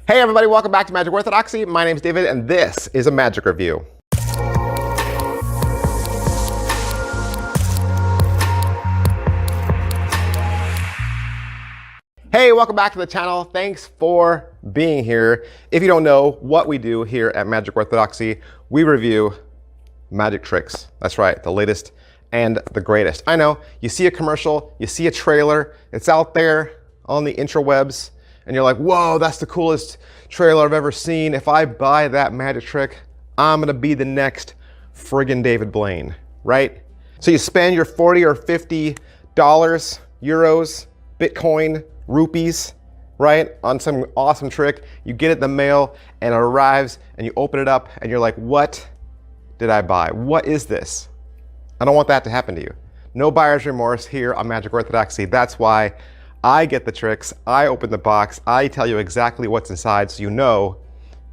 Hey everybody, welcome back to Magic Orthodoxy. My name is David and this is a magic review. Hey, welcome back to the channel. Thanks for being here. If you don't know what we do here at Magic Orthodoxy, we review magic tricks. That's right, the latest and the greatest. I know, you see a commercial, you see a trailer, it's out there on the interwebs, and you're like, whoa, that's the coolest trailer I've ever seen. If I buy that magic trick, I'm gonna be the next friggin' David Blaine, right? So you spend your $40 or $50, euros, Bitcoin, rupees, right, on some awesome trick. You get it in the mail and it arrives and you open it up and you're like, what did I buy? What is this? I don't want that to happen to you. No buyer's remorse here on Magic Orthodoxy. That's why I get the tricks, I open the box, I tell you exactly what's inside so you know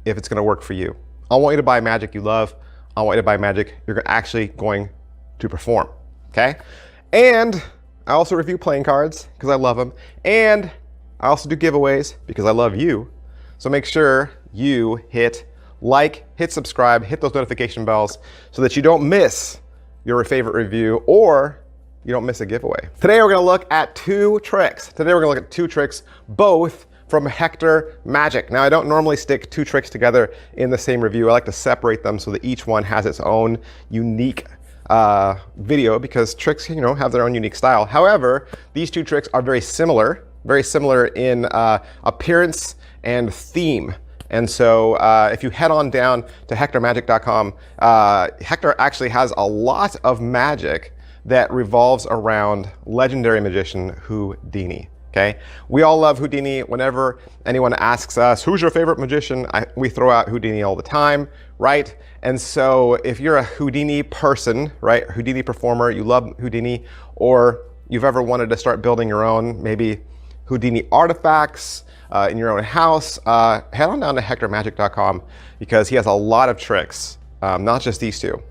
if it's gonna work for you. I want you to buy magic you love. I want you to buy magic you're actually going to perform, okay? And I also review playing cards because I love them. And I also do giveaways because I love you. So make sure you hit like, hit subscribe, hit those notification bells so that you don't miss your favorite review or you don't miss a giveaway. Today we're gonna look at two tricks. Both from Hektor Magic. Now I don't normally stick two tricks together in the same review. I like to separate them so that each one has its own unique video because tricks, you know, have their own unique style. However, these two tricks are very similar in appearance and theme. And so if you head on down to hektormagic.com, Hektor actually has a lot of magic that revolves around legendary magician Houdini. Okay, we all love Houdini. Whenever anyone asks us, who's your favorite magician? We throw out Houdini all the time, right? And so if you're a Houdini person, right, Houdini performer, you love Houdini, or you've ever wanted to start building your own, maybe Houdini artifacts in your own house, head on down to hektormagic.com because he has a lot of tricks, not just these two,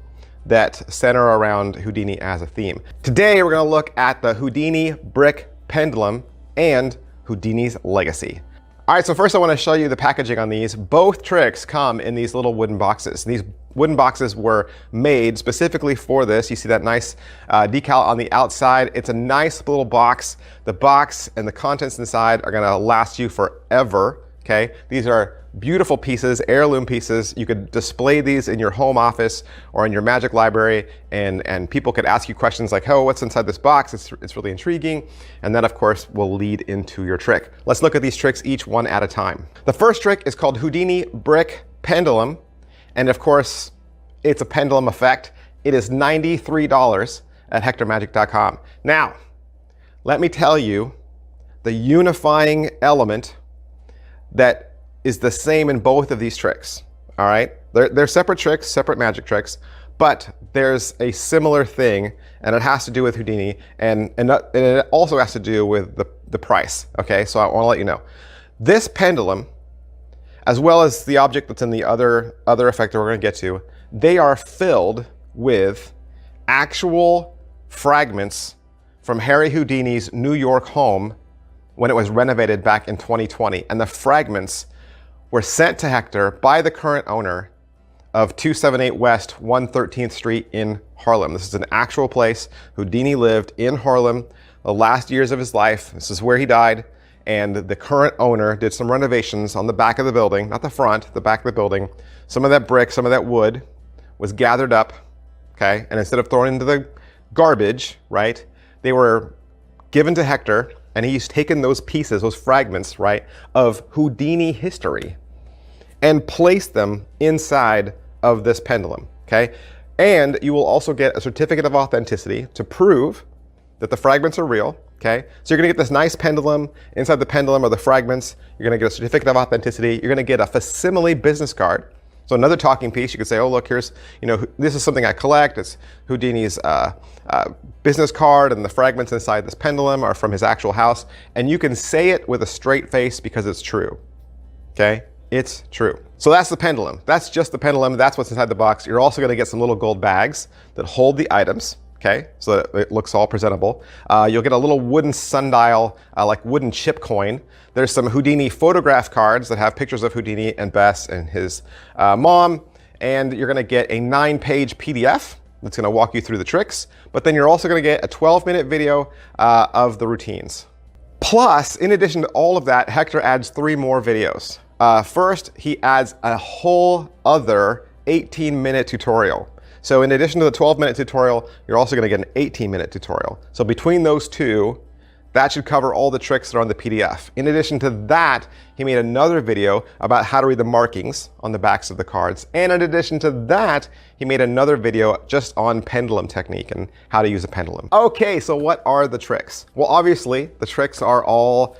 that center around Houdini as a theme. Today, we're gonna look at the Houdini brick pendulum and Houdini's legacy. All right, so first I want to show you the packaging on these. Both tricks come in these little wooden boxes. These wooden boxes were made specifically for this. You see that nice decal on the outside. It's a nice little box. The box and the contents inside are gonna last you forever, okay? These are beautiful pieces, heirloom pieces. You could display these in your home office or in your magic library and people could ask you questions like, oh, what's inside this box? It's really intriguing. And that, of course, will lead into your trick. Let's look at these tricks each one at a time. The first trick is called Houdini brick pendulum. And of course, it's a pendulum effect. It is $93 at hektormagic.com. Now, let me tell you the unifying element that is the same in both of these tricks, all right? They're separate tricks, separate magic tricks, but there's a similar thing, and it has to do with Houdini, and it also has to do with the price, okay? So I wanna let you know. This pendulum, as well as the object that's in the other effect that we're gonna get to, they are filled with actual fragments from Harry Houdini's New York home when it was renovated back in 2020. And the fragments were sent to Hektor by the current owner of 278 West 113th Street in Harlem. This is an actual place. Houdini lived in Harlem the last years of his life. This is where he died. And the current owner did some renovations on the back of the building, not the front, the back of the building. Some of that brick, some of that wood was gathered up, okay? And instead of throwing into the garbage, right, they were given to Hektor, and he's taken those pieces, those fragments, right, of Houdini history and placed them inside of this pendulum, okay? And you will also get a certificate of authenticity to prove that the fragments are real, okay? So you're gonna get this nice pendulum. Inside the pendulum are the fragments. You're gonna get a certificate of authenticity. You're gonna get a facsimile business card. So another talking piece, you could say, oh, look, here's, you know, this is something I collect. It's Houdini's business card, and the fragments inside this pendulum are from his actual house. And you can say it with a straight face because it's true, okay? It's true. So that's the pendulum. That's just the pendulum. That's what's inside the box. You're also gonna get some little gold bags that hold the items, okay, so that it looks all presentable. You'll get a little wooden sundial, like wooden chip coin. There's some Houdini photograph cards that have pictures of Houdini and Bess and his mom, and you're gonna get a 9-page PDF that's gonna walk you through the tricks, but then you're also gonna get a 12-minute video of the routines. Plus, in addition to all of that, Hektor adds 3 more videos. First, he adds a whole other 18-minute tutorial. So in addition to the 12-minute tutorial, you're also gonna get an 18-minute tutorial. So between those two, that should cover all the tricks that are on the PDF. In addition to that, he made another video about how to read the markings on the backs of the cards. And in addition to that, he made another video just on pendulum technique and how to use a pendulum. Okay, so what are the tricks? Well, obviously, the tricks are all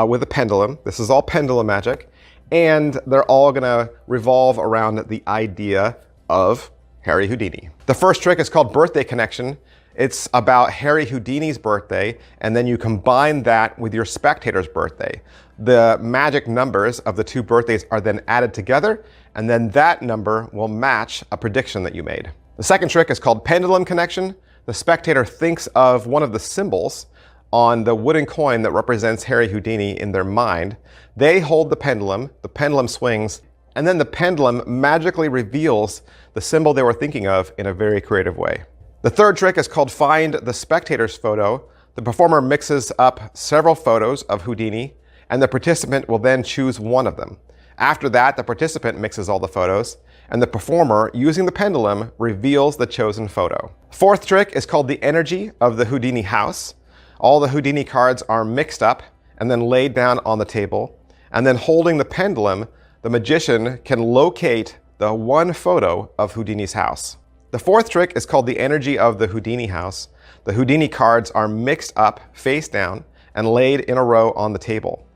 with a pendulum. This is all pendulum magic. And they're all gonna revolve around the idea of Harry Houdini. The first trick is called Birthday Connection. It's about Harry Houdini's birthday, and then you combine that with your spectator's birthday. The magic numbers of the 2 birthdays are then added together, and then that number will match a prediction that you made. The second trick is called Pendulum Connection. The spectator thinks of one of the symbols on the wooden coin that represents Harry Houdini in their mind. They hold the pendulum swings, and then the pendulum magically reveals the symbol they were thinking of in a very creative way. The third trick is called Find the Spectator's Photo. The performer mixes up several photos of Houdini, and the participant will then choose one of them. After that, the participant mixes all the photos, and the performer, using the pendulum, reveals the chosen photo. Fourth trick is called the Energy of the Houdini House. All the Houdini cards are mixed up and then laid down on the table, and then holding the pendulum, the magician can locate the one photo of Houdini's house. The fourth trick is called the Energy of the Houdini House. The Houdini cards are mixed up face down and laid in a row on the table.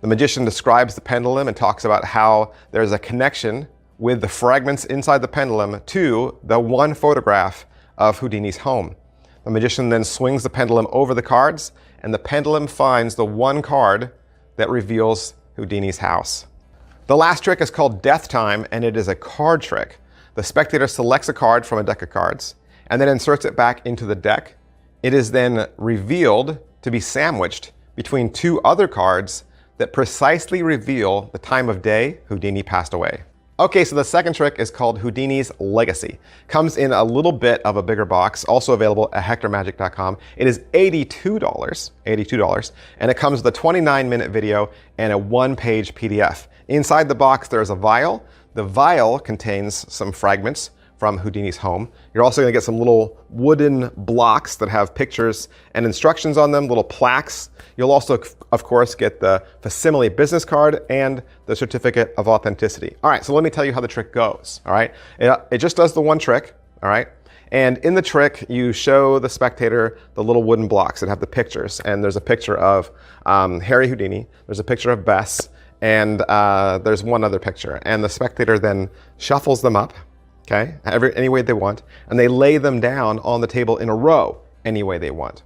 The magician describes the pendulum and talks about how there's a connection with the fragments inside the pendulum to the one photograph of Houdini's home. The magician then swings the pendulum over the cards, and the pendulum finds the one card that reveals Houdini's house. The last trick is called Death Time, and it is a card trick. The spectator selects a card from a deck of cards and then inserts it back into the deck. It is then revealed to be sandwiched between 2 other cards that precisely reveal the time of day Houdini passed away. Okay, so the second trick is called Houdini's Legacy. Comes in a little bit of a bigger box, also available at hektormagic.com. It is $82, and it comes with a 29-minute video and a 1-page PDF. Inside the box, there's a vial. The vial contains some fragments from Houdini's home. You're also gonna get some little wooden blocks that have pictures and instructions on them, little plaques. You'll also, of course, get the facsimile business card and the certificate of authenticity. All right, so let me tell you how the trick goes, all right? It just does the one trick, all right? And in the trick, you show the spectator the little wooden blocks that have the pictures. And there's a picture of Harry Houdini, there's a picture of Bess, and there's one other picture. And the spectator then shuffles them up, okay, any way they want, and they lay them down on the table in a row any way they want.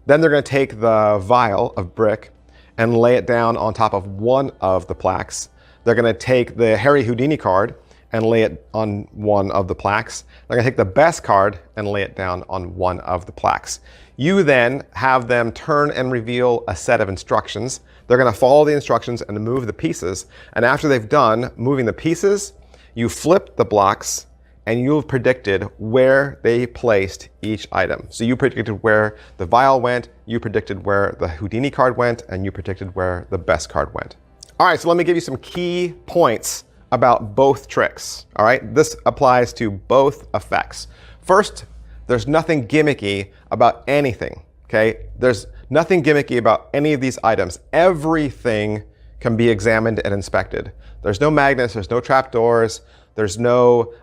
Then they're gonna take the vial of brick and lay it down on top of one of the plaques. They're gonna take the Harry Houdini card and lay it on one of the plaques. They're gonna take the Bess card and lay it down on one of the plaques. You then have them turn and reveal a set of instructions. They're gonna follow the instructions and move the pieces. And after they've done moving the pieces, you flip the blocks and you've predicted where they placed each item. So you predicted where the vial went, you predicted where the Houdini card went, and you predicted where the Bess card went. All right, so let me give you some key points about both tricks, all right? This applies to both effects. First, there's nothing gimmicky about anything, okay? There's nothing gimmicky about any of these items. Everything can be examined and inspected. There's no magnets, there's no trapdoors, there's no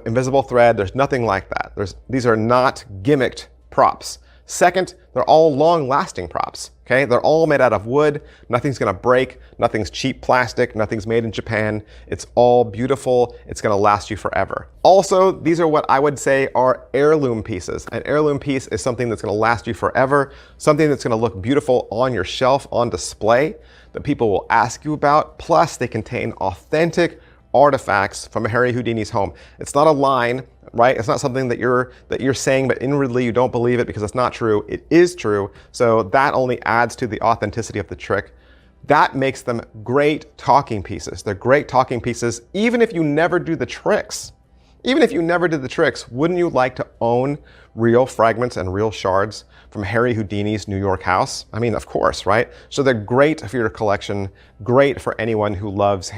invisible thread, there's nothing like that. These are not gimmicked props. Second, they're all long-lasting props, okay? They're all made out of wood, nothing's gonna break, nothing's cheap plastic, nothing's made in Japan. It's all beautiful, it's gonna last you forever. Also, these are what I would say are heirloom pieces. An heirloom piece is something that's gonna last you forever, something that's gonna look beautiful on your shelf, on display, that people will ask you about. Plus, they contain authentic, artifacts from Harry Houdini's home. It's not a line, right? It's not something that you're saying, but inwardly you don't believe it because it's not true. It is true. So that only adds to the authenticity of the trick. That makes them great talking pieces. They're great talking pieces, even if you never do the tricks. Even if you never did the tricks, wouldn't you like to own real fragments and real shards from Harry Houdini's New York house? I mean, of course, right? So they're great for your collection, great for anyone who loves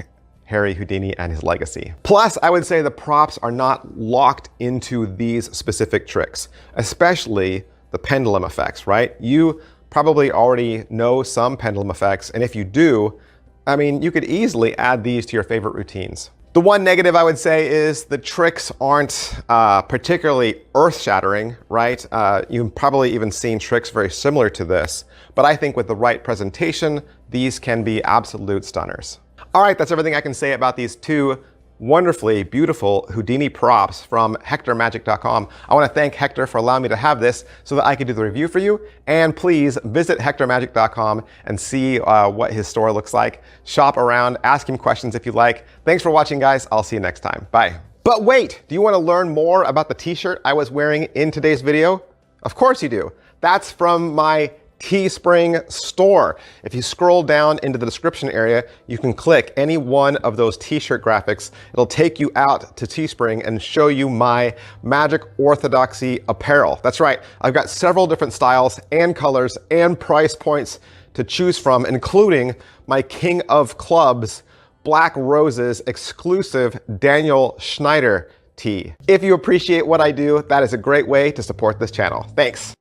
Harry Houdini and his legacy. Plus, I would say the props are not locked into these specific tricks, especially the pendulum effects, right? You probably already know some pendulum effects, and if you do, I mean, you could easily add these to your favorite routines. The one negative I would say is the tricks aren't particularly earth-shattering, right? You've probably even seen tricks very similar to this, but I think with the right presentation, these can be absolute stunners. All right, that's everything I can say about these two wonderfully beautiful Houdini props from HektorMagic.com. I want to thank Hektor for allowing me to have this so that I could do the review for you. And please visit HektorMagic.com and see what his store looks like. Shop around, ask him questions if you like. Thanks for watching, guys. I'll see you next time. Bye. But wait, do you want to learn more about the t-shirt I was wearing in today's video? Of course you do. That's from my Teespring store. If you scroll down into the description area, you can click any one of those t-shirt graphics. It'll take you out to Teespring and show you my Magic Orthodoxy apparel. That's right, I've got several different styles and colors and price points to choose from, including my King of Clubs Black Roses exclusive Daniel Schneider tee. If you appreciate what I do, that is a great way to support this channel. Thanks.